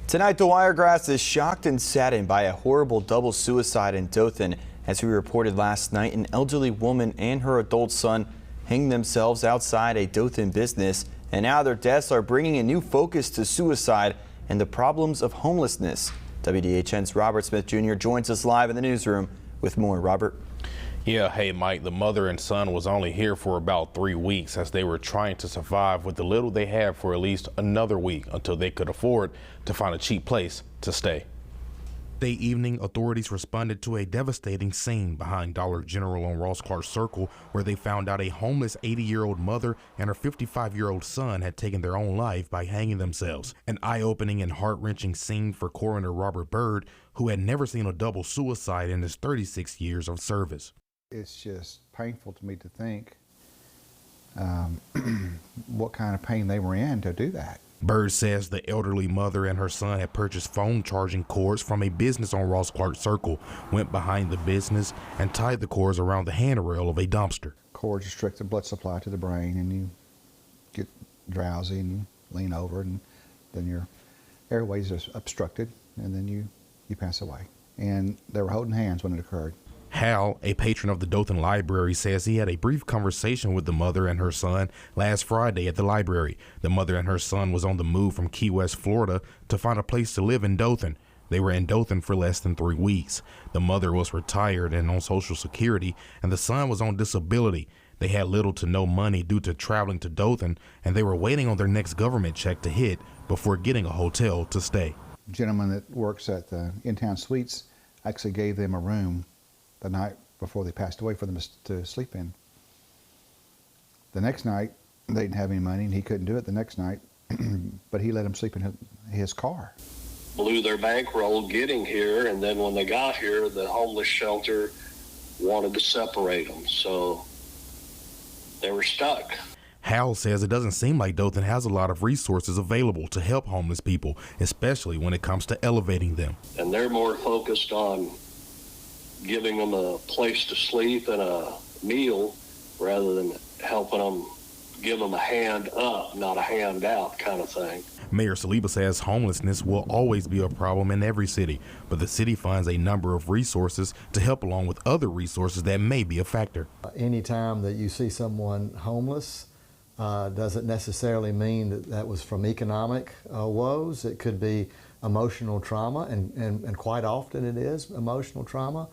Tonight, the Wiregrass is shocked and saddened by a horrible double suicide in Dothan. As we reported last night, an elderly woman and her adult son hanged themselves outside a Dothan business, and now their deaths are bringing a new focus to suicide and the problems of homelessness. WDHN's Robert Smith Jr. joins us live in the newsroom with more. Robert. Yeah, hey Mike, the mother and son was only here for about 3 weeks as they were trying to survive with the little they had for at least another week until they could afford to find a cheap place to stay. That evening, authorities responded to a devastating scene behind Dollar General on Ross Clark Circle, where they found out a homeless 80-year-old mother and her 55-year-old son had taken their own life by hanging themselves. An eye-opening and heart-wrenching scene for Coroner Robert Byrd, who had never seen a double suicide in his 36 years of service. It's just painful to me to think what kind of pain they were in to do that. Byrd says the elderly mother and her son had purchased phone charging cords from a business on Ross Clark Circle, went behind the business, and tied the cords around the handrail of a dumpster. Cords restrict the blood supply to the brain, and you get drowsy and you lean over, and then your airways are obstructed, and then you pass away. And they were holding hands when it occurred. Hal, a patron of the Dothan Library, says he had a brief conversation with the mother and her son last Friday at the library. The mother and her son was on the move from Key West, Florida to find a place to live in Dothan. They were in Dothan for less than 3 weeks. The mother was retired and on Social Security, and the son was on disability. They had little to no money due to traveling to Dothan, and they were waiting on their next government check to hit before getting a hotel to stay. The gentleman that works at the In-Town Suites actually gave them a room the night before they passed away for them to sleep in. The next night, they didn't have any money and he couldn't do it the next night, but he let them sleep in his car. Blew their bankroll getting here, and then when they got here, the homeless shelter wanted to separate them, so they were stuck. Hal says it doesn't seem like Dothan has a lot of resources available to help homeless people, especially when it comes to elevating them. And they're more focused on giving them a place to sleep and a meal rather than helping them, give them a hand up, not a hand out kind of thing. Mayor Saliba says homelessness will always be a problem in every city, but the city finds a number of resources to help along with other resources that may be a factor. Anytime that you see someone homeless, doesn't necessarily mean that that was from economic woes. It could be emotional trauma, and quite often it is emotional trauma.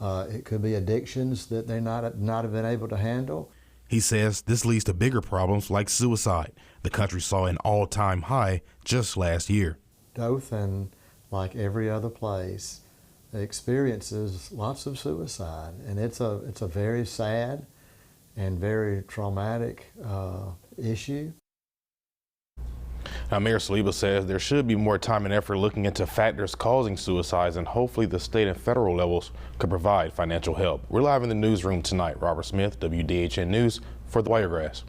It could be addictions that they not have been able to handle. He says this leads to bigger problems like suicide. The country saw an all-time high just last year. Dothan, like every other place, experiences lots of suicide, and it's a very sad and very traumatic issue. Now, Mayor Saliba says there should be more time and effort looking into factors causing suicides, and hopefully the state and federal levels could provide financial help. We're live in the newsroom tonight. Robert Smith, WDHN News for the Wiregrass.